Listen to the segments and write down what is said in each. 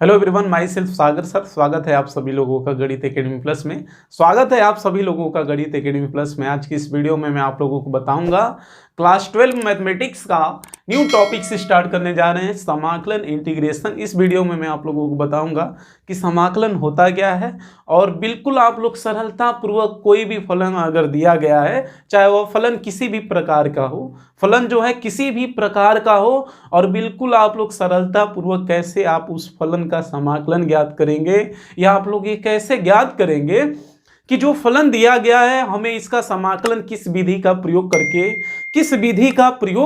Hello everyone, my self Sagar sir. स्वागत है आप सभी लोगों का गणित एकेडमी प्लस में। स्वागत है आप सभी लोगों का गणित एकेडमी प्लस में। आज की इस वीडियो में मैं आप लोगों को बताऊंगा क्लास 12 मैथमेटिक्स का न्यू टॉपिक से स्टार्ट करने जा रहे हैं, समाकलन इंटीग्रेशन। इस वीडियो में मैं आप लोगों को बताऊंगा कि समाकलन होता क्या है और बिल्कुल आप लोग सरलता पूर्वक कोई भी फलन अगर दिया गया है, चाहे वह फलन किसी भी प्रकार का हो, फलन जो है किसी भी प्रकार का हो, और बिल्कुल आप लोग सरलता पूर्वक कैसे आप उस फलन का समाकलन ज्ञात करेंगे, या आप लोग ये कैसे ज्ञात करेंगे कि जो फलन दिया गया है हमें इसका समाकलन किस विधि का प्रयोग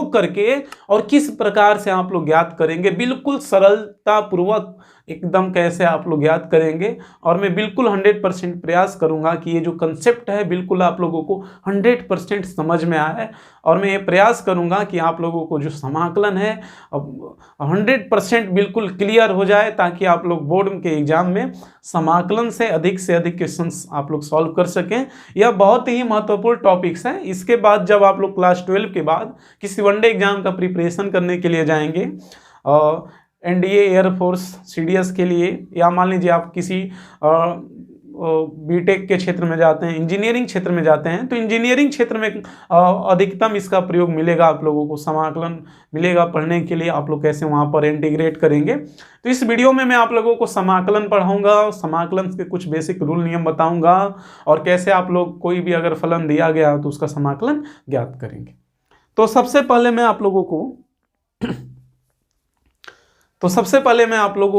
करके और किस प्रकार से आप लोग ज्ञात करेंगे। बिल्कुल सरलता पूर्वक एकदम कैसे आप लोग ज्ञात करेंगे, और मैं बिल्कुल 100% प्रयास करूंगा कि ये जो कंसेप्ट है बिल्कुल आप लोगों को 100% समझ में आए, और मैं ये प्रयास करूंगा कि आप लोगों को जो समाकलन है 100% बिल्कुल क्लियर हो जाए, ताकि आप लोग बोर्ड के एग्जाम में समाकलन से अधिक क्वेश्चंस आप लोग सॉल्व कर सकें। यह बहुत ही महत्वपूर्ण टॉपिक्स हैं। इसके बाद जब आप लोग क्लास 12 के बाद किसी वनडे एग्जाम का प्रिपरेशन करने के लिए जाएंगे, एनडीए, एयरफोर्स, सीडीएस के लिए, या मान लीजिए आप किसी बीटेक के क्षेत्र में जाते हैं, इंजीनियरिंग क्षेत्र में जाते हैं, तो इंजीनियरिंग क्षेत्र में अधिकतम इसका प्रयोग मिलेगा आप लोगों को, समाकलन मिलेगा पढ़ने के लिए। आप लोग कैसे वहाँ पर इंटीग्रेट करेंगे, तो इस वीडियो में मैं आप लोगों को समाकलन पढ़ाऊंगा, समाकलन के कुछ बेसिक रूल नियम बताऊंगा, और कैसे आप लोग कोई भी अगर फलन दिया गया तो उसका समाकलन ज्ञात करेंगे। तो सबसे पहले मैं आप लोगों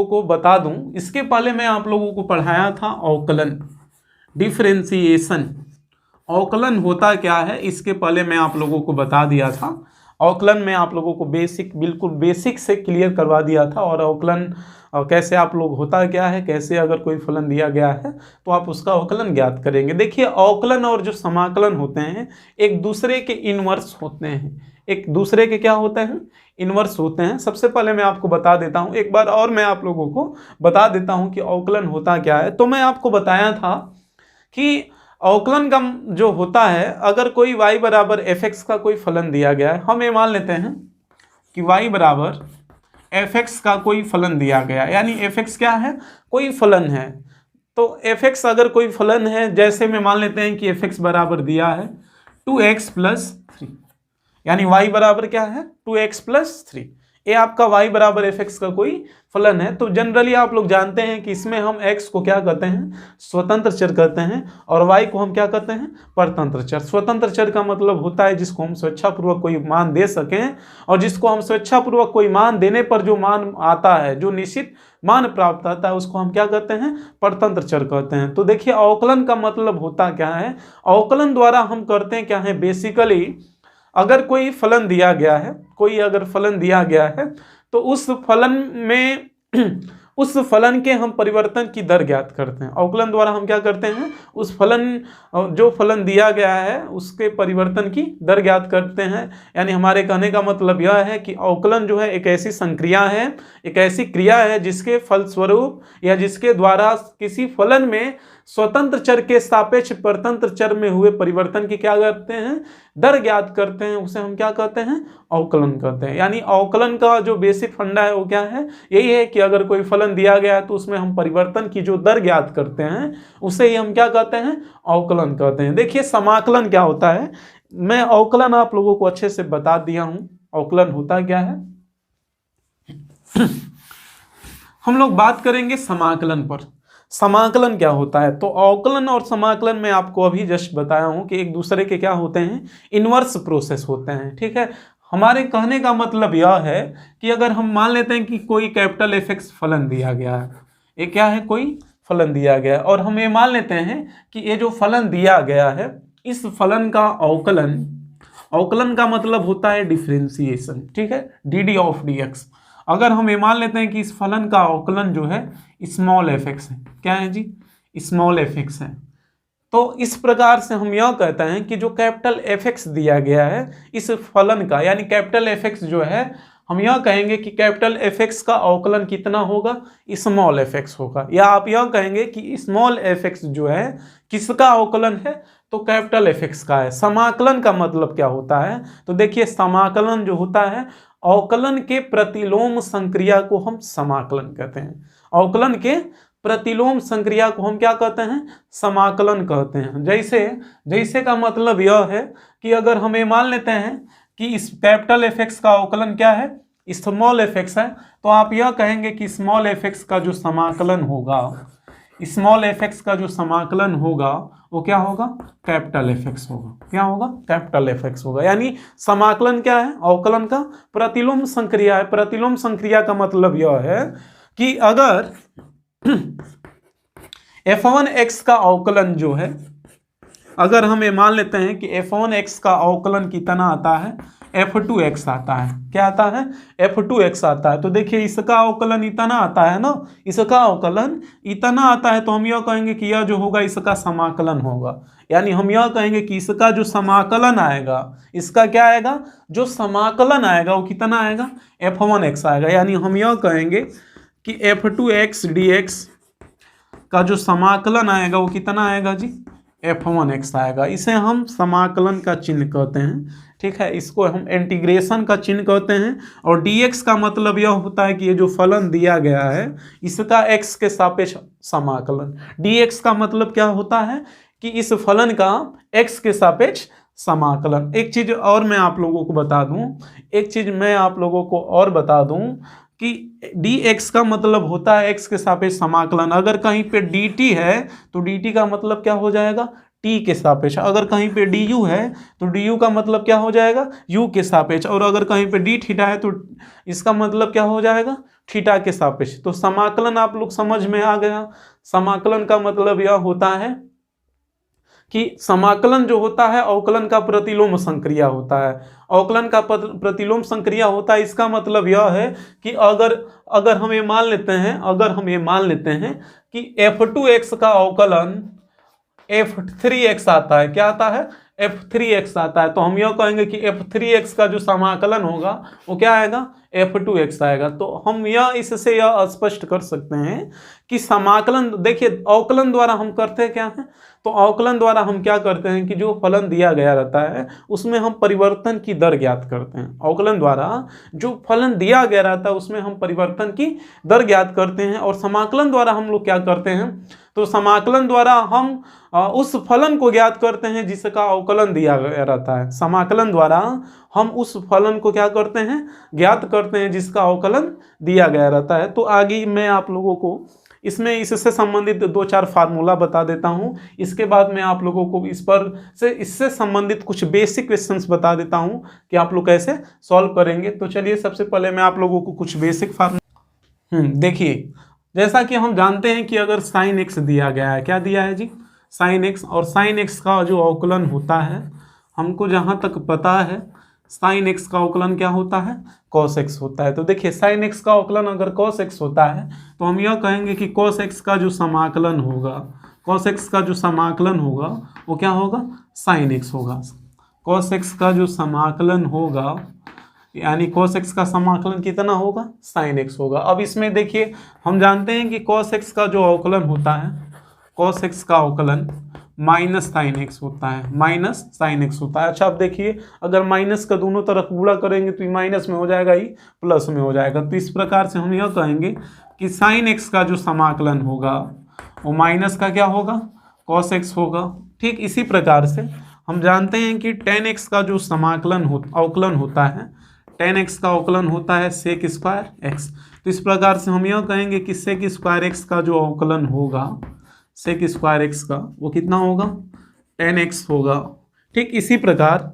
को बता दूं, इसके पहले मैं आप लोगों को पढ़ाया था अवकलन, डिफरेंशिएशन। अवकलन होता क्या है इसके पहले मैं आप लोगों को बता दिया था। अवकलन में आप लोगों को बिल्कुल बेसिक से क्लियर करवा दिया था, और अवकलन कैसे आप लोग होता क्या है, कैसे अगर कोई फलन दिया गया है तो आप उसका अवकलन ज्ञात करेंगे। देखिए, अवकलन और जो समाकलन होते हैं एक दूसरे के इनवर्स होते हैं। एक दूसरे के क्या होते हैं? इनवर्स होते हैं। सबसे पहले मैं आपको बता देता हूं, एक बार और मैं आप लोगों को बता देता हूं कि अवकलन होता क्या है। तो मैं आपको बताया था कि अवकलन का जो होता है, अगर कोई y बराबर fx का कोई फलन दिया गया है, हम ये मान लेते हैं कि y बराबर fx का कोई फलन दिया गया, यानी fx क्या है? कोई फलन है। तो fx अगर कोई फलन है, जैसे में मान लेते हैं कि fx बराबर दिया है 2x + 3, यानी y बराबर क्या है? 2x + 3। ये आपका y बराबर fx का कोई फलन है। तो जनरली आप लोग जानते हैं कि इसमें हम x को क्या कहते हैं? स्वतंत्र चर कहते हैं, और y को हम क्या कहते हैं? परतंत्र चर। स्वतंत्र चर का मतलब होता है जिसको हम स्वेच्छापूर्वक कोई मान दे सकें, और जिसको हम स्वेच्छापूर्वक कोई मान देने पर जो मान आता है, जो निश्चित मान प्राप्त आता है, उसको हम क्या कहते हैं? परतंत्र चर कहते हैं। तो देखिए, अवकलन का मतलब होता क्या है? अवकलन द्वारा हम करते हैं क्या है? बेसिकली अगर कोई फलन दिया गया है, तो उस फलन में उस फलन के हम परिवर्तन की दर ज्ञात करते हैं। अवकलन द्वारा हम क्या करते हैं? उस फलन, जो फलन दिया गया है उसके परिवर्तन की दर ज्ञात करते हैं। यानी हमारे कहने का मतलब यह है कि अवकलन जो है एक ऐसी संक्रिया है, एक ऐसी क्रिया है जिसके फलस्वरूप या जिसके द्वारा किसी फलन में स्वतंत्र चर के सापेक्ष परतंत्र चर में हुए परिवर्तन की क्या करते हैं? दर ज्ञात करते हैं। उसे हम क्या कहते हैं? अवकलन कहते हैं। यानी अवकलन का जो बेसिक फंडा है वो क्या है? यही है कि अगर कोई फलन दिया गया है तो उसमें हम परिवर्तन की जो दर ज्ञात करते हैं उसे ही हम क्या कहते हैं? अवकलन कहते हैं। देखिए, समाकलन क्या होता है, मैं अवकलन आप लोगों को अच्छे से बता दिया हूं। अवकलन होता क्या है हम लोग बात करेंगे समाकलन पर। समाकलन क्या होता है? तो अवकलन और समाकलन में आपको अभी जस्ट बताया हूं कि एक दूसरे के क्या होते हैं? इनवर्स प्रोसेस होते हैं। ठीक है, हमारे कहने का मतलब यह है कि अगर हम मान लेते हैं कि कोई कैपिटल fx फलन दिया गया है, ये क्या है? कोई फलन दिया गया है, और हम ये मान लेते हैं कि ये जो फलन दिया गया है इस फलन का अवकलन का मतलब होता है डिफरेंशिएशन। ठीक है, dd ऑफ dx। अगर हम ये मान लेते हैं कि इस फलन का अवकलन जो है स्मॉल fx है, क्या है जी? स्मॉल fx है, तो इस प्रकार से हम यह कहते हैं कि जो कैपिटल fx दिया गया है इस फलन का, यानी कैपिटल fx जो है, हम यह कहेंगे कि कैपिटल fx का अवकलन कितना होगा? स्मॉल fx होगा। या आप यह कहेंगे कि स्मॉल fx जो है किसका अवकलन है? तो कैपिटल fx का है। समाकलन का मतलब क्या होता है? तो देखिए, समाकलन जो होता है अवकलन के प्रतिलोम संक्रिया को हम समाकलन कहते हैं। अवकलन के प्रतिलोम संक्रिया को हम क्या कहते हैं? समाकलन कहते हैं। जैसे का मतलब यह है कि अगर हम ये मान लेते हैं कि इस कैपिटल एफ एक्स का अवकलन क्या है? स्मॉल एफ एक्स है, तो आप यह कहेंगे कि स्मॉल एफ एक्स का जो समाकलन होगा, स्मॉल एफ एक्स का जो समाकलन होगा वो क्या होगा? कैपिटल एफ एक्स होगा। क्या होगा? कैपिटल एफ एक्स होगा। यानी समाकलन क्या है? अवकलन का प्रतिलोम संक्रिया है। प्रतिलोम संक्रिया का मतलब यह है कि अगर f1x का अवकलन जो है, अगर हम ये मान लेते हैं कि f1x का अवकलन कितना आता है? f2x आता है। क्या आता है? f2x आता है। तो देखिए इसका अवकलन इतना आता है ना, इसका अवकलन इतना आता है, तो हम यह कहेंगे कि यह जो होगा इसका समाकलन होगा। यानी हम यह कहेंगे कि इसका जो समाकलन आएगा, इसका क्या आएगा? जो समाकलन आएगा वो कितना आएगा? f1x आएगा। यानी हम यह कहेंगे कि f2x dx का जो समाकलन आएगा वो कितना आएगा जी? f1x आएगा। इसे हम समाकलन का चिन्ह कहते हैं। ठीक है, इसको हम इंटीग्रेशन का चिन्ह कहते हैं। और dx का मतलब यह होता है कि ये जो फलन दिया गया है इसका x के सापेक्ष समाकलन। dx का मतलब क्या होता है कि इस फलन का x के सापेक्ष समाकलन। एक चीज और मैं आप लोगों को बता दूं, कि dx का मतलब होता है x के सापेक्ष समाकलन। अगर कहीं पे dt है तो dt का मतलब क्या हो जाएगा? t के सापेक्ष। अगर कहीं पे du है तो du का मतलब क्या हो जाएगा? u के सापेक्ष। और अगर कहीं पे d थीटा है तो इसका मतलब क्या हो जाएगा? थीटा के सापेक्ष। तो समाकलन आप लोग समझ में आ गया। समाकलन का मतलब यह होता है कि समाकलन जो होता है अवकलन का प्रतिलोम संक्रिया होता है। अवकलन का प्रतिलोम संक्रिया होता है। इसका मतलब यह है कि अगर हम ये मान लेते हैं कि f2x का अवकलन f3x आता है। क्या आता है? f3x आता है। तो हम यह कहेंगे कि f3x का जो समाकलन होगा वो क्या आएगा? f2x आएगा। तो हम इससे यह स्पष्ट कर सकते हैं कि समाकलन, देखिए अवकलन द्वारा हम करते क्या हैं? तो अवकलन द्वारा हम क्या करते हैं कि जो फलन दिया गया रहता है उसमें हम परिवर्तन की दर ज्ञात करते हैं। अवकलन द्वारा जो फलन दिया गया रहता है उसमें हम परिवर्तन की दर ज्ञात करते हैं। और समाकलन द्वारा हम लोग क्या करते हैं? तो समाकलन द्वारा हम उस फलन को ज्ञात करते हैं जिसका अवकलन दिया गया रहता है। समाकलन द्वारा हम उस फलन को क्या करते हैं? ज्ञात करते हैं जिसका अवकलन दिया गया रहता है। तो आगे मैं आप लोगों को इससे संबंधित 2-4 फार्मूला बता देता हूं। इसके बाद मैं आप लोगों को इससे संबंधित कुछ बेसिक क्वेश्चंस बता देता हूं कि आप लोग कैसे सॉल्व करेंगे। तो चलिए सबसे पहले मैं आप लोगों को कुछ बेसिक फार्मूला देखिए, जैसा कि हम जानते हैं कि अगर साइन एक्स दिया गया है, क्या दिया है जी? Sine x. और साइन एक्स का जो अवकलन होता है, हमको जहाँ तक पता है साइन एक्स का अवकलन क्या होता है? कॉस एक्स होता है। तो देखिए साइन एक्स का अवकलन अगर कॉस एक्स होता है तो हम यह कहेंगे कि कॉस एक्स का जो समाकलन होगा वो क्या होगा? साइन एक्स होगा। कॉस एक्स का जो समाकलन होगा, यानी कॉस एक्स का समाकलन कितना होगा? साइन एक्स होगा। अब इसमें देखिए हम जानते हैं कि कॉस एक्स का जो अवकलन होता है, कॉस एक्स का अवकलन माइनस साइन एक्स होता है। अच्छा अब देखिए, अगर माइनस का दोनों तरफ गुणा करेंगे तो ये माइनस में हो जाएगा, ये प्लस में हो जाएगा। तो इस प्रकार से हम यह कहेंगे कि साइन एक्स का जो समाकलन होगा वो माइनस का क्या होगा? कॉस एक्स होगा। ठीक इसी प्रकार से हम जानते हैं कि टेन एक्स का जो अवकलन होता है, टेन एक्स का अवकलन होता है सेक स्क्वायर एक्स। तो इस प्रकार से हम यह कहेंगे कि सेक स्क्वायर एक्स का जो अवकलन होगा, सेक स्क्वायर एक्स का वो कितना होगा? टेन एक्स होगा। ठीक इसी प्रकार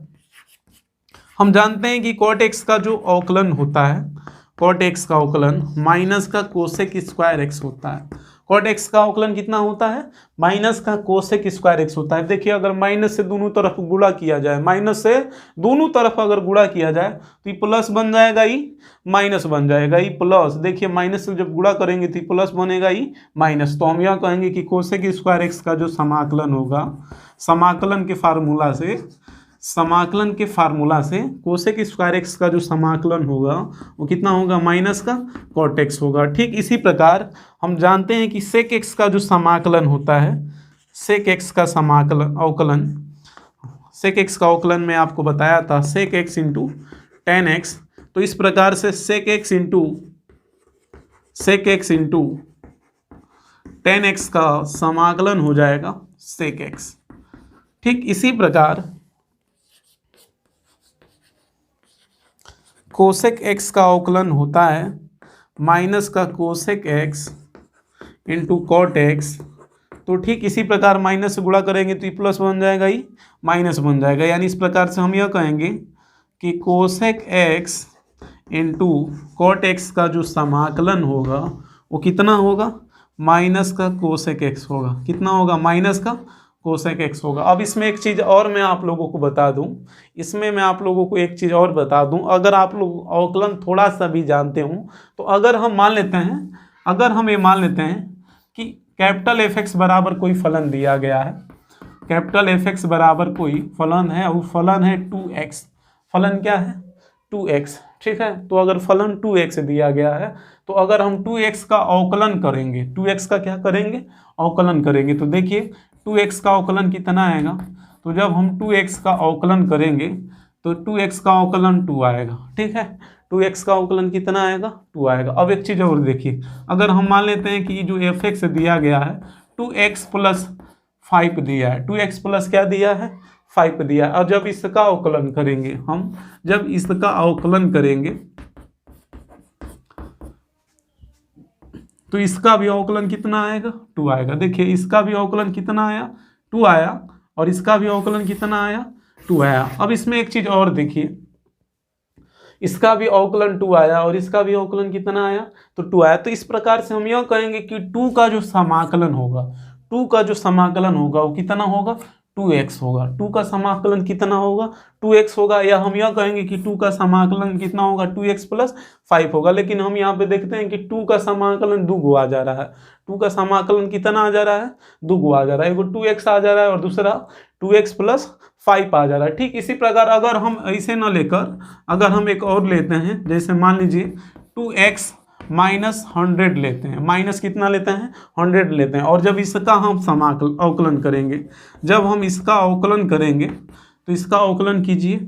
हम जानते हैं कि कॉट एक्स का जो अवकलन होता है, कॉट एक्स का अवकलन माइनस का कोसेक स्क्वायर एक्स होता है। कॉट एक्स का अवकलन कितना होता है? माइनस का कोसेक स्क्वायर एक्स होता है। देखिए अगर माइनस से दोनों तरफ गुणा किया जाए, माइनस से दोनों तरफ अगर गुणा किया जाए तो ये प्लस बन जाएगा, ये माइनस बन जाएगा, ये प्लस। देखिए माइनस से जब गुणा करेंगे तो प्लस बनेगा, ये माइनस। तो हम यह कहेंगे कि कोसेक स्क्वायर एक्स का जो समाकलन होगा, समाकलन के फार्मूला से कोसेक स्क्वायर एक्स का जो समाकलन होगा वो कितना होगा? माइनस का कॉट एक्स होगा। ठीक इसी प्रकार हम जानते हैं कि सेक एक्स का जो समाकलन होता है, सेक एक्स का अवकलन मैं आपको बताया था, sec x into ten x. तो इस प्रकार से sec x इंटू 10x का समाकलन हो जाएगा sec x। ठीक इसी प्रकार कोसेक x का अवकलन होता है माइनस का cosec x into cot x। तो ठीक इसी प्रकार माइनस से गुणा करेंगे तो ये प्लस बन जाएगा, ये माइनस बन जाएगा। यानी इस प्रकार से हम यह कहेंगे कि cosec x into cot x का जो समाकलन होगा वो कितना होगा, माइनस का कोसेक x होगा। कितना होगा, माइनस का कोसेक x होगा। अब इसमें एक चीज़ और मैं आप लोगों को बता दूं, बता दूं, अगर आप लोग अवकलन थोड़ा सा भी जानते हो तो अगर हम ये मान लेते हैं कि कैपिटल Fx बराबर कोई फलन दिया गया है, कैपिटल Fx बराबर कोई फलन है और फलन है 2x। फलन क्या है, 2x। ठीक है, तो अगर फलन 2x दिया गया है तो अगर हम 2x का अवकलन करेंगे, 2x का क्या करेंगे, अवकलन करेंगे, तो देखिए 2x का अवकलन कितना आएगा। तो जब हम 2x का अवकलन करेंगे तो 2x का अवकलन 2 आएगा। ठीक है, 2x का अवकलन कितना आएगा, 2 आएगा। अब एक चीज़ और देखिए, अगर हम मान लेते हैं कि जो fx दिया गया है 2x प्लस 5 दिया है, 2x प्लस क्या दिया है, 5 दिया है। और जब इसका अवकलन करेंगे तो इसका भी अवकलन कितना आएगा, 2 आएगा। देखिए इसका भी अवकलन कितना आया, 2 आया, और इसका भी अवकलन कितना आया, 2 आया। अब इसमें एक चीज और देखिए, इसका भी अवकलन 2 आया और इसका भी अवकलन कितना आया, तो 2 आया। तो इस प्रकार से हम यह कहेंगे कि 2 का जो समाकलन होगा वो कितना होगा, 2x होगा। 2 का समाकलन कितना होगा, 2x होगा। या हम यह कहेंगे कि 2 का समाकलन कितना होगा, 2x प्लस 5 होगा। लेकिन हम यहाँ पे देखते हैं कि 2 का समाकलन 2 गुना आ जा रहा है। 2 का समाकलन कितना आ जा रहा है, 2 गुना आ जा रहा है। एगो 2x आ जा रहा है और दूसरा 2x प्लस 5 आ जा रहा है। ठीक इसी प्रकार अगर हम ऐसे न लेकर अगर हम एक और लेते हैं, जैसे मान लीजिए 2x माइनस 100 लेते हैं, माइनस कितना लेते हैं, 100 लेते हैं। और जब इसका हम अवकलन करेंगे, तो इसका अवकलन कीजिए,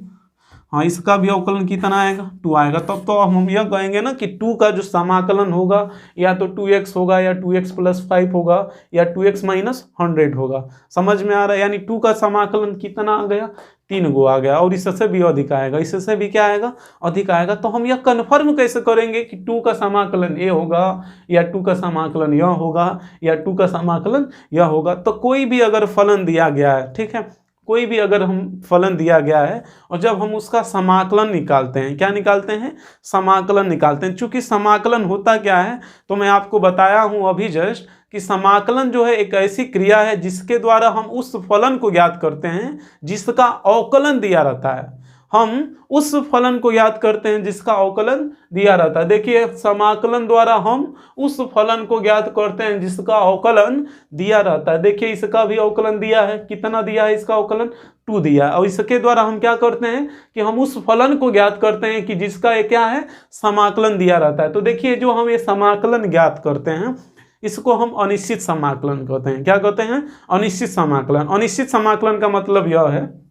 हाँ इसका भी अवकलन कितना आएगा, 2 आएगा। तब तो हम यह कहेंगे ना कि 2 का जो समाकलन होगा या तो 2x होगा या 2x प्लस 5 होगा या 2x माइनस 100 होगा। समझ में आ रहा है, यानी 2 का समाकलन कितना आ गया, 3 गो आ गया। और इससे भी अधिक आएगा, इससे भी क्या आएगा, अधिक आएगा। तो हम यह कन्फर्म कैसे करेंगे कि 2 का समाकलन ये होगा या 2 का समाकलन यह होगा या 2 का समाकलन यह होगा। तो कोई भी अगर फलन दिया गया है, ठीक है, कोई भी अगर हम फलन दिया गया है और जब हम उसका समाकलन निकालते हैं, क्या निकालते हैं, समाकलन निकालते हैं। चूंकि समाकलन होता क्या है, तो मैं आपको बताया हूं अभी जस्ट कि समाकलन जो है एक ऐसी क्रिया है जिसके द्वारा हम उस फलन को ज्ञात करते हैं जिसका अवकलन दिया रहता है। हम उस फलन को याद करते हैं जिसका अवकलन दिया रहता है। देखिए समाकलन द्वारा हम उस फलन को ज्ञात करते हैं जिसका अवकलन दिया रहता है। देखिए इसका भी अवकलन दिया है, कितना दिया है, इसका अवकलन 2 दिया है। और इसके द्वारा हम क्या करते हैं कि हम उस फलन को ज्ञात करते हैं कि जिसका ये क्या है, समाकलन दिया रहता है। तो देखिए जो हम ये समाकलन ज्ञात करते हैं इसको हम अनिश्चित समाकलन कहते हैं। क्या कहते हैं, अनिश्चित समाकलन। अनिश्चित समाकलन का मतलब यह है,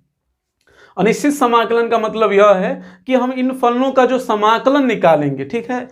अनिश्चित समाकलन का मतलब यह है कि हम इन फलनों का जो समाकलन निकालेंगे, ठीक है,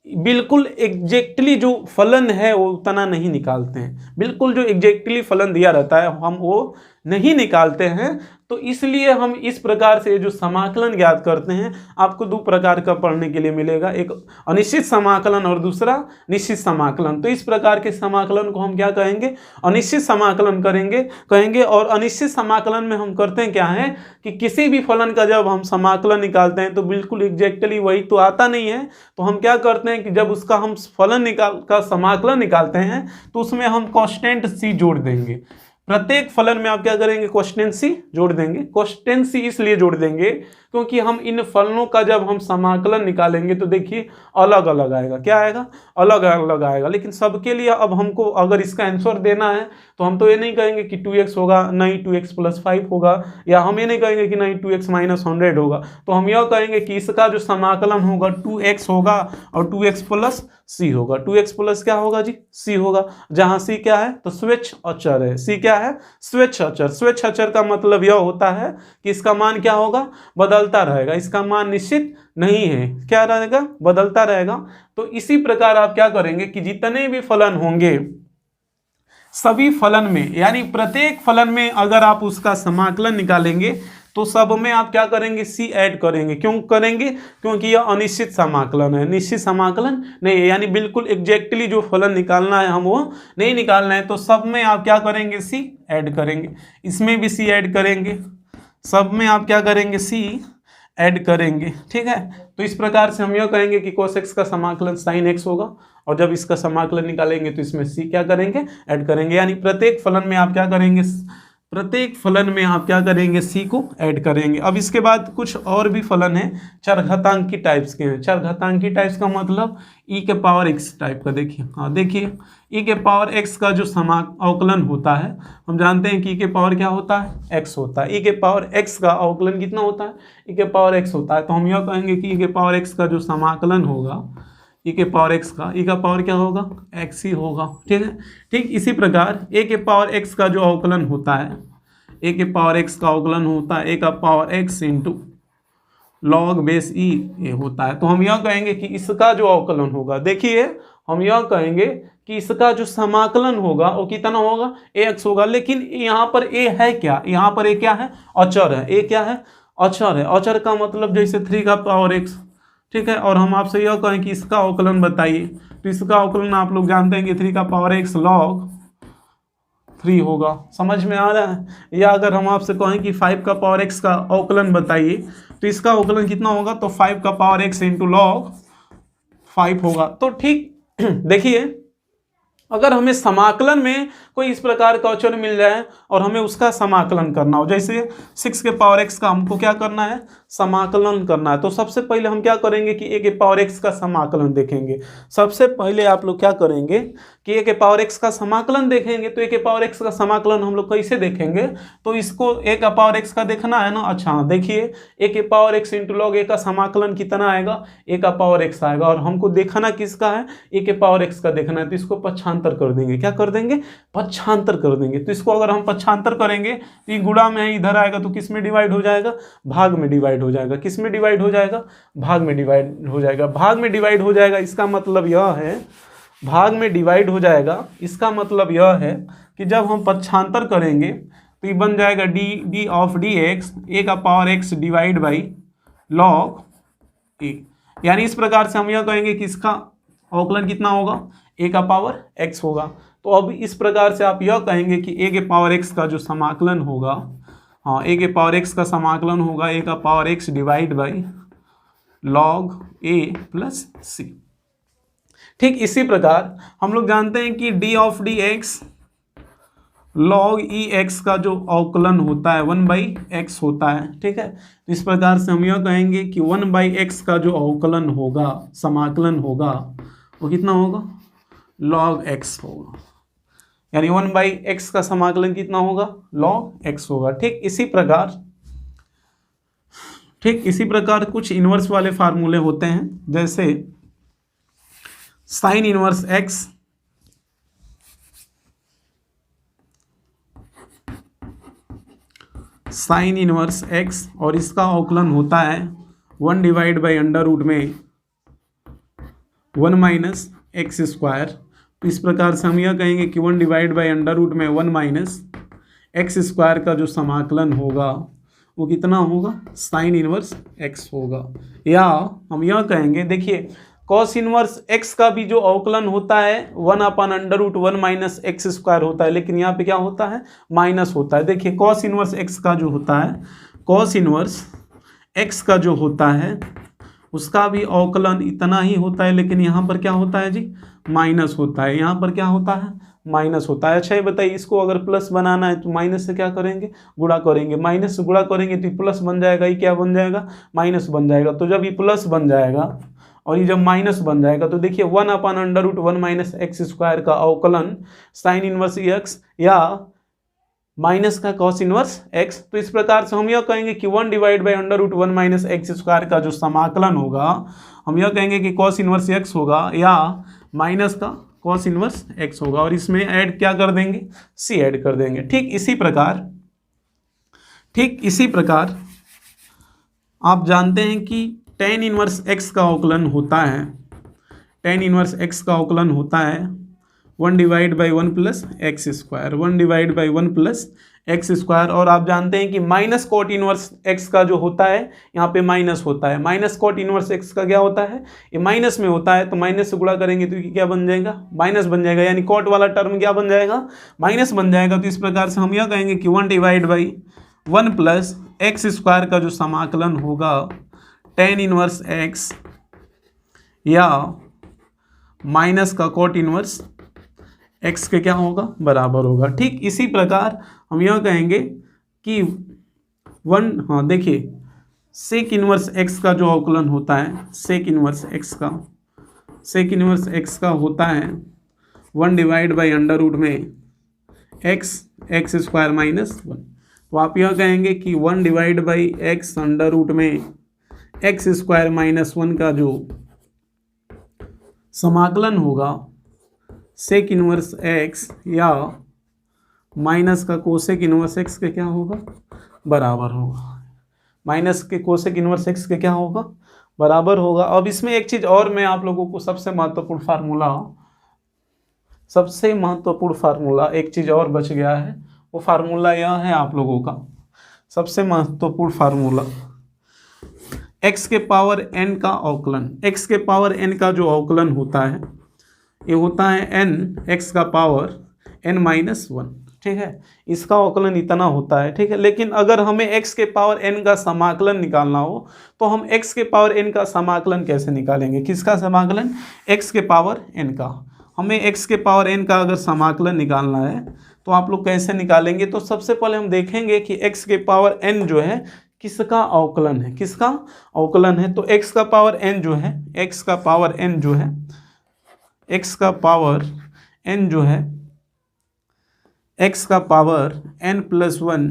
बिल्कुल एग्जैक्टली जो फलन है वो उतना नहीं निकालते हैं। बिल्कुल जो एग्जैक्टली फलन दिया रहता है हम वो नहीं निकालते हैं। तो इसलिए हम इस प्रकार से जो समाकलन ज्ञात करते हैं, आपको 2 प्रकार का पढ़ने के लिए मिलेगा, एक अनिश्चित समाकलन और दूसरा निश्चित समाकलन। तो इस प्रकार के समाकलन को हम क्या कहेंगे, अनिश्चित समाकलन कहेंगे। और अनिश्चित समाकलन में हम करते हैं क्या है कि किसी भी फलन का जब हम समाकलन निकालते हैं तो बिल्कुल एग्जैक्टली वही तो आता नहीं है। तो हम क्या करते हैं कि जब उसका हम फलन का समाकलन निकालते हैं तो उसमें हम कांस्टेंट सी जोड़ देंगे। प्रत्येक फलन में आप क्या करेंगे, कांस्टेंट सी जोड़ देंगे। कांस्टेंट सी इसलिए जोड़ देंगे क्योंकि हम इन फलनों का जब हम समाकलन निकालेंगे तो देखिए अलग अलग आएगा। क्या आएगा, अलग अलग आएगा। लेकिन सबके लिए अब हमको अगर इसका आंसर देना है तो हम तो ये नहीं कहेंगे कि 2x होगा, नहीं 2x प्लस 5 होगा, या हम ये नहीं कहेंगे कि नहीं 2x माइनस 100 होगा। तो हम यह कहेंगे कि इसका जो समाकलन होगा 2x होगा और 2x प्लस सी होगा। 2x प्लस क्या होगा जी, सी होगा, जहां सी क्या है तो स्वेच्छ अचर है, सी क्या है स्वेच्छ अचर। स्वेच्छ अचर का मतलब यह होता है कि इसका मान क्या होगा, बदलता रहेगा, इसका मान निश्चित नहीं है, क्या रहेगा, बदलता रहेगा। तो इसी प्रकार आप क्या करेंगे कि जितने भी फलन होंगे सभी फलन में, यानी प्रत्येक फलन में अगर आप उसका समाकलन निकालेंगे तो सब में आप क्या करेंगे, सी ऐड करेंगे। क्यों करेंगे, क्योंकि यह अनिश्चित समाकलन है, निश्चित समाकलन नहीं है, यानी बिल्कुल एग्जैक्टली जो फलन निकालना है हम वो नहीं निकालना है। तो सब में आप क्या करेंगे, सी ऐड करेंगे, इसमें भी सी ऐड करेंगे, सब में आप क्या करेंगे, सी ऐड करेंगे, ठीक है। तो इस प्रकार से हम यह कहेंगे कि cos x का समाकलन sin x होगा, और जब इसका समाकलन निकालेंगे तो इसमें c क्या करेंगे, ऐड करेंगे। यानी प्रत्येक फलन में आप क्या करेंगे, प्रत्येक फलन में आप क्या करेंगे, सी को ऐड करेंगे। अब इसके बाद कुछ और भी फलन है चरघातांकी टाइप्स के हैं। चरघातांकी टाइप्स का मतलब e के पावर x टाइप का। देखिए, हाँ देखिए, e के पावर x का जो अवकलन होता है, हम जानते हैं कि e के पावर क्या होता है, x होता है। e के पावर x का अवकलन कितना होता है, e के पावर x होता है। तो हम यह कहेंगे कि e के पावर x का जो समाकलन होगा, e के पावर x का, e का पावर क्या होगा, x ही होगा, ठीक है। ठीक इसी प्रकार a के पावर x का जो अवकलन होता है, a के पावर x का अवकलन होता है a का power x into log base e ये होता है। तो हम यह कहेंगे कि इसका जो अवकलन होगा, देखिए हम यह कहेंगे कि इसका जो समाकलन होगा वो कितना होगा, ax होगा। लेकिन यहाँ पर a है क्या, यहाँ पर a क्या है, अचर है, a क्या है, अचर है। अचर का मतलब जैसे 3 का पावर x, ठीक है। और हम आपसे यह कहें कि इसका अवकलन बताइए, तो इसका अवकलन आप लोग जानते हैं कि 3 का पावर x लॉग 3 होगा, समझ में आ रहा है। या अगर हम आपसे कहें कि 5 का पावर x का अवकलन बताइए, तो इसका अवकलन कितना होगा, तो 5 का पावर x इंटू लॉग 5 होगा। तो ठीक देखिए, अगर हमें समाकलन में कोई इस प्रकार का अचर मिल जाए और हमें उसका समाकलन करना हो, जैसे 6 के पावर x का हमको क्या करना है, समाकलन करना है, तो सबसे पहले हम क्या करेंगे कि a के पावर x का समाकलन देखेंगे। सबसे पहले आप लोग क्या करेंगे कि a के पावर x का समाकलन देखेंगे। तो a के पावर x का समाकलन हम लोग कैसे देखेंगे, तो इसको a का पावर x का देखना है ना। अच्छा देखिए, a के power x into log a का समाकलन कितना आएगा, a का पावर x आएगा, और हमको देखना किसका है, a के पावर x का देखना है। तो इसको पक्षांतर कर देंगे, क्या कर देंगे, पक्षांतर कर देंगे। तो इसको अगर हम पक्षांतर करेंगे तो ये गुणा में है, इधर आएगा तो किस में डिवाइड हो जाएगा, भाग में डिवाइड हो जाएगा। किस में डिवाइड हो जाएगा, भाग में डिवाइड हो जाएगा। भाग में डिवाइड हो जाएगा, इसका मतलब यह है, भाग में डिवाइड हो जाएगा, इसका मतलब यह है कि जब हम पक्षांतर करेंगे तो ये बन जाएगा d of d x a का power x divide by log a. यानी इस प्रकार से हम यह कहेंगे कि इसका अवकलन कितना होगा, ए का पावर एक्स होगा। तो अब इस प्रकार से आप यह कहेंगे कि ए के पावर एक्स का जो समाकलन होगा, हाँ ए के पावर एक्स का समाकलन होगा ए का power x divide by log a plus c. ठीक इसी प्रकार हम लोग जानते हैं कि d of d x log e x का जो अवकलन होता है 1/x होता है, ठीक है। तो इस प्रकार से हम यह कहेंगे कि 1/x का जो अवकलन होगा, समाकलन होगा, वो कितना होगा, log x होगा। यानी 1/x का समाकलन कितना होगा, log x होगा। ठीक इसी प्रकार कुछ इनवर्स वाले फार्मूले होते हैं, जैसे sine inverse x sine inverse x और इसका अवकलन होता है 1 डिवाइड बाई अंडर रूट में 1 माइनस एक्स स्क्वायर। तो इस प्रकार से हम यह कहेंगे कि 1 डिवाइड बाई अंडर रूट में 1 माइनस एक्स स्क्वायर का जो समाकलन होगा वो कितना होगा, साइन इनवर्स x होगा। या हम यह कहेंगे, देखिए कॉस इनवर्स x का भी जो अवकलन होता है 1/√1 माइनस एक्स स्क्वायर होता है, लेकिन यहाँ पे क्या होता है, माइनस होता है। देखिए कॉस इनवर्स x का जो होता है, कॉस इनवर्स x का जो होता है उसका भी अवकलन इतना ही होता है, लेकिन यहाँ पर क्या होता है जी, माइनस होता है। यहाँ पर क्या होता है, माइनस होता है। अच्छा ये बताइए, इसको अगर प्लस बनाना है तो माइनस से क्या करेंगे, गुणा करेंगे। माइनस से गुणा करेंगे तो प्लस बन जाएगा, ये क्या बन जाएगा, माइनस बन जाएगा। तो जब ये प्लस बन जाएगा और ये जब माइनस बन जाएगा तो देखिए 1/√1 माइनस एक्स स्क्वायर का अवकलन साइन इनवर्स एक्स या माइनस का कॉस इनवर्स एक्स। तो इस प्रकार से हम यह कहेंगे कि 1 divide by under root 1 minus x square का जो समाकलन होगा, हम यह कहेंगे कि कॉस इनवर्स एक्स होगा, या माइनस का कॉस इनवर्स एक्स होगा, और इसमें ऐड क्या कर देंगे, सी ऐड कर देंगे। ठीक इसी प्रकार आप जानते हैं कि टेन इनवर्स एक्स का अवकलन होता है, टेन इनवर्स एक्स का अवकलन होता है 1 divide by 1 plus x square, 1 divide by 1 plus x square. और आप जानते हैं कि माइनस कॉट इनवर्स एक्स का जो होता है यहाँ पे माइनस होता है, माइनस कॉट इनवर्स एक्स का क्या होता है, ये माइनस में होता है, तो माइनस से गुणा करेंगे तो ये क्या बन जाएगा, माइनस बन जाएगा, यानी कॉट वाला टर्म क्या बन जाएगा, माइनस बन जाएगा। तो इस प्रकार से हम यह कहेंगे कि 1 divide by 1 plus x square का जो समाकलन होगा टेन इनवर्स एक्स या माइनस का कॉट इनवर्स एक्स के क्या होगा, बराबर होगा। ठीक इसी प्रकार हम यह कहेंगे कि देखिए सेक इनवर्स एक्स का जो अवकलन होता है, सेक इनवर्स एक्स का होता है 1 डिवाइड बाई अंडर रूट में एक्स स्क्वायर माइनस 1। तो आप यह कहेंगे कि 1 divide by x under root में एक्स स्क्वायर माइनस 1 का जो समाकलन होगा सेक इनवर्स एक्स या माइनस का कोसेक इनवर्स एक्स के क्या होगा, बराबर होगा, माइनस के कोसेक इनवर्स एक्स के क्या होगा, बराबर होगा। अब इसमें एक चीज़ और मैं आप लोगों को सबसे महत्वपूर्ण फार्मूला एक चीज़ और बच गया है, वो फार्मूला यह है आप लोगों का सबसे महत्वपूर्ण फार्मूला, एक्स के पावर एन का अवकलन। एक्स के पावर एन का जो अवकलन होता है ये होता है एन एक्स का पावर एन माइनस 1। ठीक है, इसका अवकलन इतना होता है। ठीक है, लेकिन अगर हमें एक्स के पावर एन का समाकलन निकालना हो तो हम एक्स के पावर एन का समाकलन कैसे निकालेंगे, किसका समाकलन, एक्स के पावर एन का। हमें एक्स के पावर एन का अगर समाकलन निकालना है तो आप लोग कैसे निकालेंगे, तो सबसे पहले हम देखेंगे कि एक्स के पावर एन जो है किसका अवकलन है, किसका अवकलन है। तो एक्स का पावर एन जो है, एक्स का पावर एन जो है एक्स का power n plus 1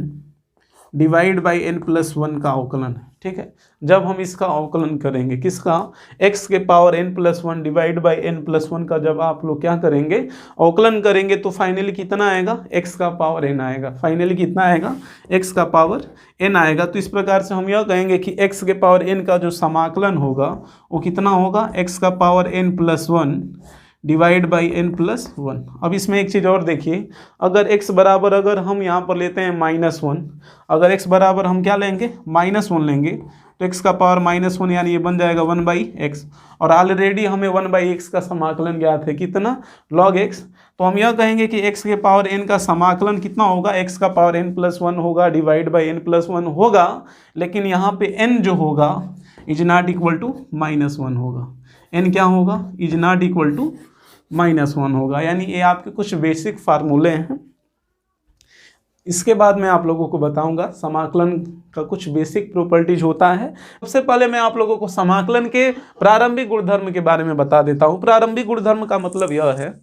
divide by n plus 1 का अवकलन है। ठीक है, जब हम इसका अवकलन करेंगे किसका, एक्स के power n plus 1 divide by n plus 1 का जब आप लोग क्या करेंगे, अवकलन करेंगे, तो फाइनली कितना आएगा, एक्स का पावर एन आएगा। फाइनली कितना आएगा, एक्स का पावर एन आएगा। तो इस प्रकार से हम यह कहेंगे कि एक्स के पावर एन का जो समाकलन होगा वो कितना होगा, एक्स का power n plus 1 divide by n plus 1। अब इसमें एक चीज़ और देखिए, अगर x बराबर अगर हम यहाँ पर लेते हैं -1, अगर x बराबर हम क्या लेंगे, -1 लेंगे, तो x का पावर -1 यानी ये बन जाएगा 1/x। और ऑलरेडी हमें 1/x का समाकलन ज्ञात है, कितना, log x। तो हम यह कहेंगे कि x के पावर n का समाकलन कितना होगा, x का पावर n प्लस 1 होगा डिवाइड बाई n प्लस 1 होगा, लेकिन यहाँ पे n जो होगा इज नॉट इक्वल टू -1 होगा। n क्या होगा, इज नॉट इक्वल टू -1 होगा। यानी ये आपके कुछ बेसिक फार्मूले हैं। इसके बाद मैं आप लोगों को बताऊंगा समाकलन का कुछ बेसिक प्रॉपर्टीज होता है। सबसे पहले मैं आप लोगों को समाकलन के प्रारंभिक गुणधर्म के बारे में बता देता हूं। प्रारंभिक गुणधर्म का मतलब यह है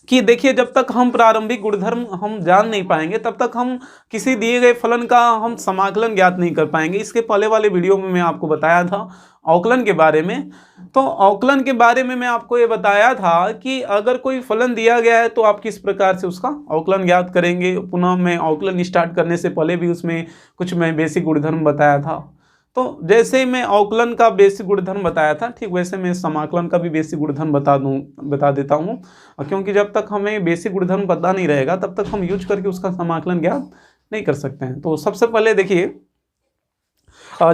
कि देखिए, जब तक हम प्रारंभिक गुणधर्म हम जान नहीं पाएंगे तब तक हम किसी दिए गए फलन का हम समाकलन ज्ञात नहीं कर पाएंगे। इसके पहले वाले वीडियो में मैं आपको बताया था अवकलन के बारे में। तो अवकलन के बारे में मैं आपको ये बताया था कि अगर कोई फलन दिया गया है तो आप किस प्रकार से उसका अवकलन ज्ञात करेंगे। पुनः मैं अवकलन स्टार्ट करने से पहले भी उसमें कुछ मैं बेसिक गुणधर्म बताया था। तो जैसे मैं अवकलन का बेसिक गुणधर्म बताया था, ठीक वैसे मैं समाकलन का भी बेसिक गुणधर्म बता देता हूँ, क्योंकि जब तक हमें बेसिक गुणधर्म पता नहीं रहेगा तब तक हम यूज करके उसका समाकलन ज्ञात नहीं कर सकते हैं। तो सबसे पहले देखिए,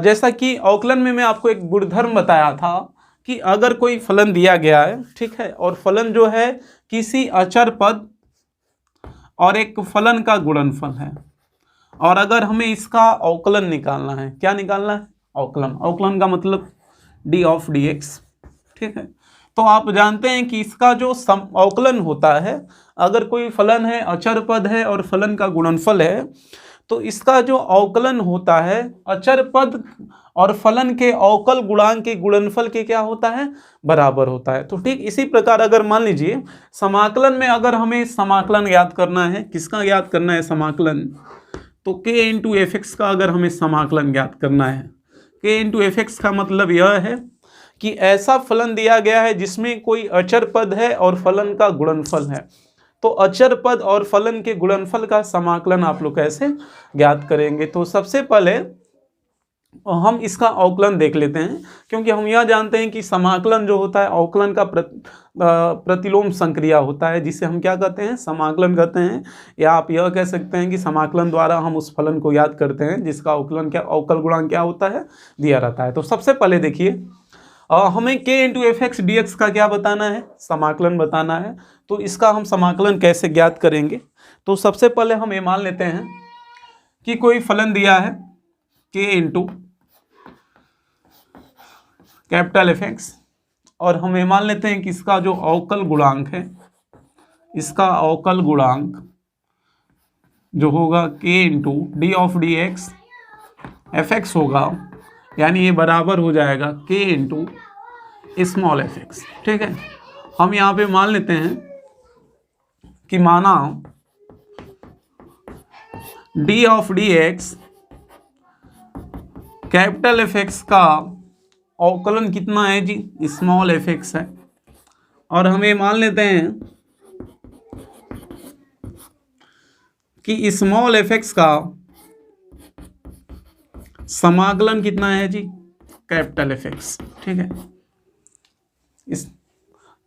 जैसा कि अवकलन में मैं आपको एक गुणधर्म बताया था कि अगर कोई फलन दिया गया है, ठीक है, और फलन जो है किसी अचर पद और एक फलन का गुणनफल है, और अगर हमें इसका अवकलन निकालना है, क्या निकालना है, अवकलन। अवकलन का मतलब d ऑफ dx, ठीक है। तो आप जानते हैं कि इसका जो अवकलन होता है, अगर कोई फलन है, अचर पद है और फलन का गुणनफल है, तो इसका जो अवकलन होता है अचर पद और फलन के अवकल गुणांक के गुणनफल के क्या होता है, बराबर होता है। तो ठीक इसी प्रकार अगर मान लीजिए समाकलन में अगर हमें समाकलन ज्ञात करना है, किसका ज्ञात करना है समाकलन, तो k इंटू एफ एक्स का अगर हमें समाकलन ज्ञात करना है, k इंटू एफ एक्स का मतलब यह है कि ऐसा फलन दिया गया है जिसमें कोई अचर पद है और फलन का गुणनफल है। तो अचर पद और फलन के गुणनफल का समाकलन आप लोग कैसे ज्ञात करेंगे? तो सबसे पहले हम इसका अवकलन देख लेते हैं, क्योंकि हम यह जानते हैं कि समाकलन जो होता है अवकलन का प्रतिलोम संक्रिया होता है, जिसे हम क्या कहते हैं? समाकलन कहते हैं। या आप यह कह सकते हैं कि समाकलन द्वारा हम उस फलन को याद करते हैं जिसका अवकलन क्या, अवकल गुणांक क्या होता है, दिया रहता है। तो सबसे पहले देखिए हमें k into F x D x का क्या बताना है? समाकलन बताना है। तो इसका हम समाकलन कैसे ज्ञात करेंगे? तो सबसे पहले हम ये मान लेते हैं कि कोई फलन दिया है k into capital F x, और हम ये मान लेते हैं कि इसका जो अवकल गुणांक है, इसका अवकल गुणांक जो होगा k into D of d x F x होगा, यानी ये बराबर हो जाएगा k into small F x. ठीक है, हम यहाँ पे मान लेते हैं कि माना D of d x capital F x का अवकलन कितना है जी? स्मॉल एफ एक्स है। और हमें मान लेते हैं कि स्मॉल एफ एक्स का समाकलन कितना है जी? Capital F x. ठीक है, इस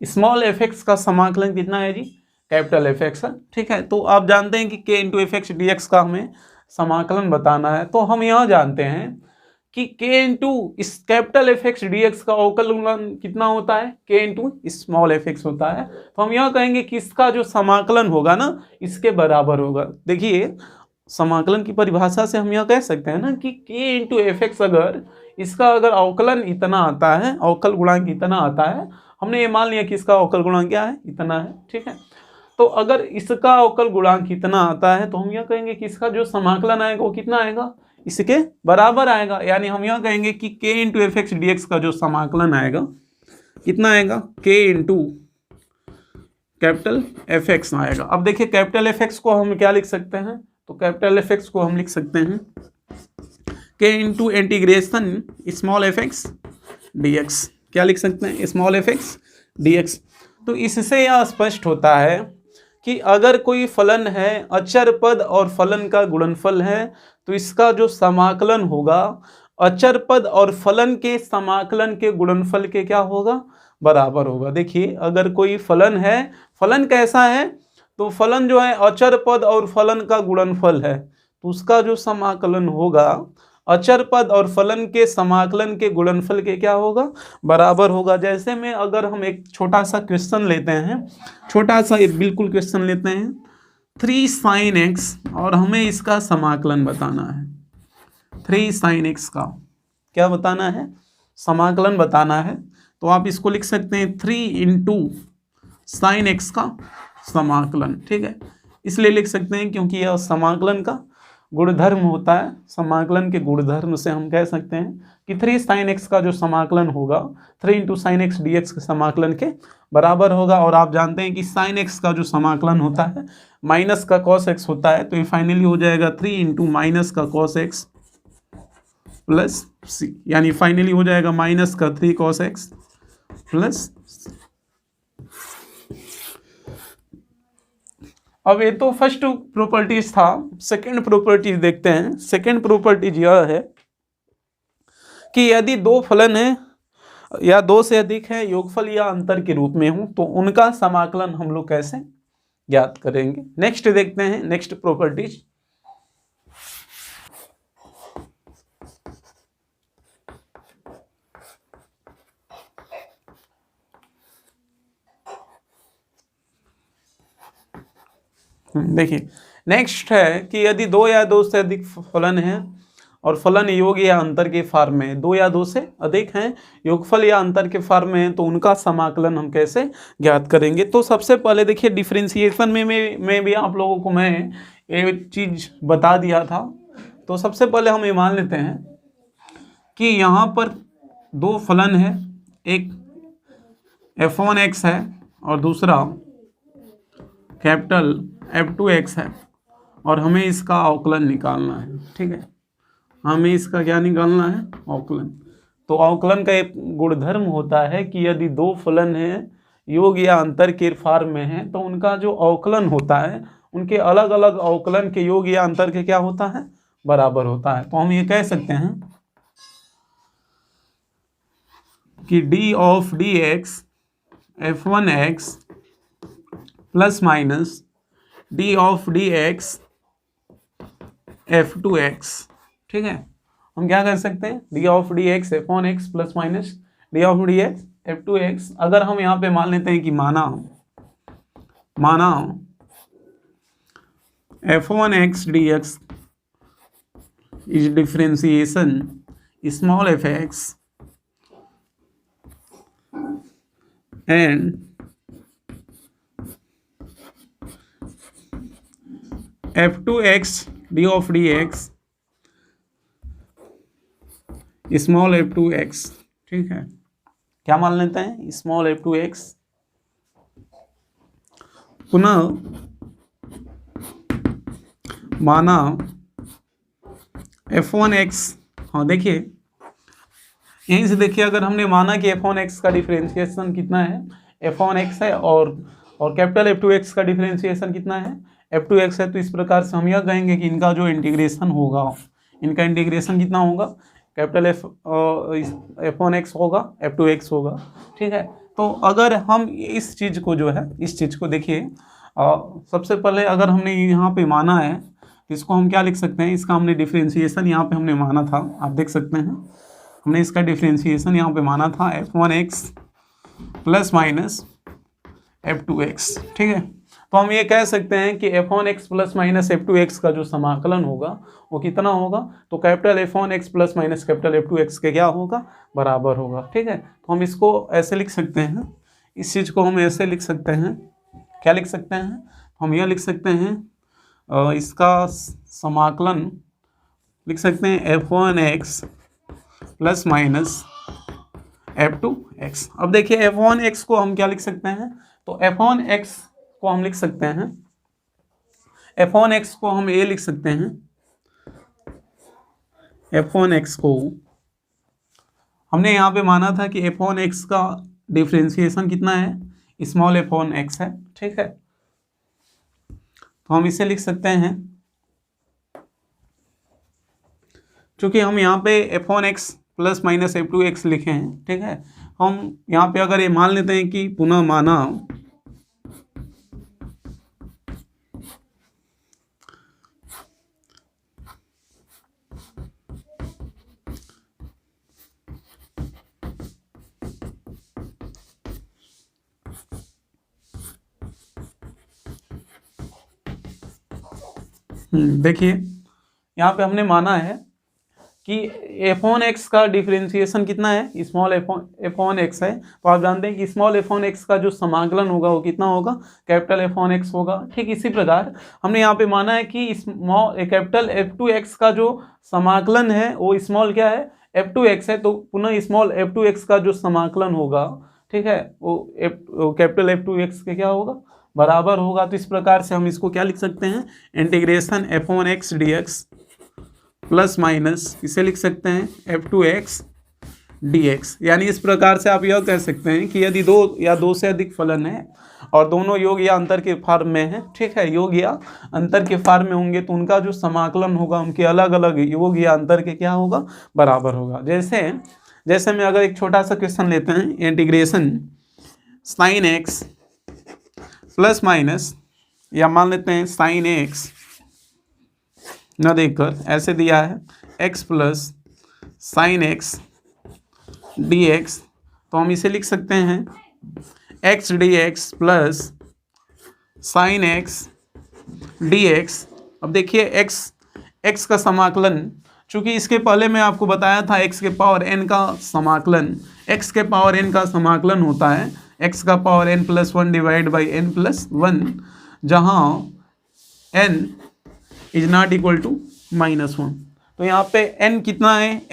स्मॉल एफ एक्स का समाकलन कितना है जी? कैपिटल एफ एक्स है। ठीक है, तो आप जानते हैं कि k into F x D x का हमें समाकलन बताना है। तो हम यह जानते हैं कि k इंटू इस capital F x D x का अवकल गुणांक कितना होता है? k into small F x होता है। तो हम यह कहेंगे कि इसका जो समाकलन होगा ना, इसके बराबर होगा। देखिए समाकलन की परिभाषा से हम यह कह सकते हैं ना कि k इंटू एफ एक्स अगर इसका अगर अवकलन इतना आता है, अवकल गुणांक इतना आता है, हमने ये मान लिया कि इसका अवकल गुणांक क्या है? इतना है। ठीक है, तो अगर इसका अवकल गुणांक इतना आता है तो हम यह कहेंगे कि इसका जो समाकलन आएगा वो कितना आएगा? इसके बराबर आएगा। यानी हम यह कहेंगे कि k into F x D x का जो समाकलन आएगा कितना आएगा? k into capital F x आएगा। अब देखिए कैपिटल एफ एक्स को हम क्या लिख सकते हैं? तो कैपिटल एफ एक्स को हम लिख सकते हैं k into integration small F x D x. क्या लिख सकते हैं? Small F x D x. तो इससे यह स्पष्ट होता है कि अगर कोई फलन है, अचर पद और फलन का गुणनफल है, तो इसका जो समाकलन होगा अचर पद और फलन के समाकलन के गुणनफल के क्या होगा? बराबर होगा। देखिए अगर कोई फलन है, फलन कैसा है? तो फलन जो है अचर पद और फलन का गुणनफल है, तो उसका जो समाकलन होगा अचर पद और फलन के समाकलन के गुणनफल के क्या होगा? बराबर होगा। जैसे में अगर हम एक छोटा सा क्वेश्चन लेते हैं, छोटा सा एक बिल्कुल क्वेश्चन लेते हैं 3 sin x, और हमें इसका समाकलन बताना है। 3 sin x का क्या बताना है? समाकलन बताना है। तो आप इसको लिख सकते हैं 3 इंटू साइन एक्स का समाकलन। ठीक है, इसलिए लिख सकते हैं क्योंकि यह समाकलन का गुणधर्म होता है। समाकलन के गुणधर्म से हम कह सकते हैं कि 3 sin x का जो समाकलन होगा 3 into sine x D x के समाकलन के बराबर होगा। और आप जानते हैं कि sin x का जो समाकलन होता है माइनस का cos x होता है, तो ये फाइनली हो जाएगा 3 इंटू माइनस का cos x प्लस c, यानी फाइनली हो जाएगा माइनस का 3 cos x प्लस। अब ये तो फर्स्ट प्रॉपर्टीज था, सेकंड प्रॉपर्टीज देखते हैं। सेकंड प्रॉपर्टीज यह है कि यदि दो फलन है या दो से अधिक है योगफल या अंतर के रूप में हो, तो उनका समाकलन हम लोग कैसे ज्ञात करेंगे। नेक्स्ट देखते हैं, नेक्स्ट प्रॉपर्टीज। देखिए नेक्स्ट है कि यदि दो या दो से अधिक फलन है और फलन योग या अंतर के फॉर्म में, दो या दो से अधिक हैं योगफल या अंतर के फॉर्म में, तो उनका समाकलन हम कैसे ज्ञात करेंगे। तो सबसे पहले देखिए डिफरेंशिएशन में भी आप लोगों को मैं ये चीज बता दिया था। तो सबसे पहले हम ये मान लेते हैं कि यहाँ पर दो फलन है, एक f1x है और दूसरा कैपिटल f2x है, और हमें इसका अवकलन निकालना है। ठीक है, हमें इसका क्या निकालना है? अवकलन। तो अवकलन का एक गुणधर्म होता है कि यदि दो फलन हैं योग या अंतर के फॉर्म में है तो उनका जो अवकलन होता है उनके अलग अलग अवकलन के योग या अंतर के क्या होता है, बराबर होता है। तो हम ये कह सकते हैं कि d of d x f1x plus minus D of d x f2x। ठीक है, हम क्या कर सकते हैं, D of d x f1x plus minus D of d x f2x। अगर हम यहाँ पे मान लेते हैं कि माना f1x dx is differentiation small fx and f2x d of dx small f2x। ठीक है, क्या मान लेते हैं, स्मॉल f2x। पुनः माना f1x, हाँ देखिए यहीं से देखिए, अगर हमने माना कि f1x का डिफरेंशिएशन कितना है, f1x है और कैपिटल F2x का डिफरेंशिएशन कितना है, F2x है। तो इस प्रकार से हम यह कहेंगे कि इनका जो इंटीग्रेशन होगा, इनका इंटीग्रेशन कितना होगा, कैपिटल f1x होगा, F2x होगा। ठीक है, तो अगर हम इस चीज़ को जो है, इस चीज़ को देखिए, सबसे पहले अगर हमने यहाँ पे माना है तो इसको हम क्या लिख सकते हैं, इसका हमने डिफरेंशिएशन यहाँ पे हमने माना था, आप देख सकते हैं हमने इसका डिफरेंशिएशन यहाँ पे माना था f1x प्लस माइनस f2x। ठीक है, तो हम ये कह सकते हैं कि f1x प्लस माइनस f2x का जो समाकलन होगा वो कितना होगा, तो capital f1x plus minus capital f2x के क्या होगा, बराबर होगा। ठीक है, तो हम इसको ऐसे लिख सकते हैं, इस चीज़ को हम ऐसे लिख सकते हैं, क्या लिख सकते हैं, हम यह लिख सकते हैं इसका समाकलन लिख सकते हैं f1x प्लस माइनस f2x। अब देखिए f1x को हम क्या लिख सकते हैं, तो f1x को हम लिख सकते हैं, f1x को हम ये लिख सकते हैं, f1x को हमने यहाँ पे माना था कि f1x का डिफरेंशिएशन कितना है, स्मॉल f1x है। ठीक है, तो हम इसे लिख सकते हैं, चूँकि हम यहाँ पे f1x प्लस माइनस f2x लिखे हैं। ठीक है, हम यहाँ पे अगर ये मान लेते हैं कि पुनः माना देखिए यहाँ पे हमने माना है कि f1x का डिफरेंशिएशन कितना है, स्मॉल f1x है। तो आप जानते हैं कि स्मॉल f1x का जो समाकलन होगा वो कितना होगा, कैपिटल f1x होगा। ठीक इसी प्रकार हमने यहाँ पे माना है कि स्मॉल कैपिटल f2x का जो समाकलन है वो स्मॉल क्या है, f2x है। तो पुनः स्मॉल f2x का जो समाकलन होगा, ठीक है, वो कैपिटल f2x के क्या होगा, बराबर होगा। तो इस प्रकार से हम इसको क्या लिख सकते हैं, integration f1x dx plus minus इसे लिख सकते हैं f2x dx। यानी इस प्रकार से आप यह कह सकते हैं कि यदि दो या दो से अधिक फलन है और दोनों योग या अंतर के फॉर्म में है, ठीक है, योग या अंतर के फॉर्म में होंगे तो उनका जो समाकलन होगा उनके अलग अलग योग या अंतर के क्या होगा, बराबर होगा। जैसे में अगर एक छोटा सा क्वेश्चन लेते हैं, integration sine x plus minus, या मान लेते हैं साइन एक्स न देखकर ऐसे दिया है x plus sine x D x. तो हम इसे लिख सकते हैं x D x plus sine x D x. अब देखिए x का समाकलन, चूँकि इसके पहले मैं आपको बताया था x के पावर n का समाकलन, x के पावर n का समाकलन होता है x का power n plus 1 divide by n plus 1, जहाँ n is not equal to -1। तो यहाँ पे n कितना है,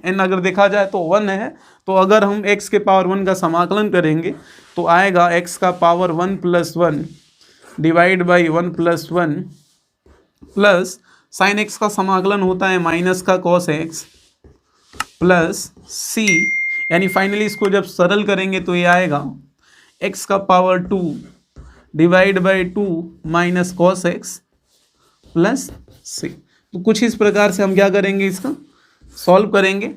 n अगर देखा जाए तो 1 है। तो अगर हम x के पावर 1 का समाकलन करेंगे तो आएगा x का power 1 plus 1 divide by 1 plus 1 plus sign x का समाकलन होता है माइनस का कॉस x प्लस सी, यानी फाइनली इसको जब सरल करेंगे तो ये आएगा x का power 2 divide by 2 minus cos x plus c. तो कुछ इस प्रकार से हम क्या करेंगे, इसका सॉल्व करेंगे।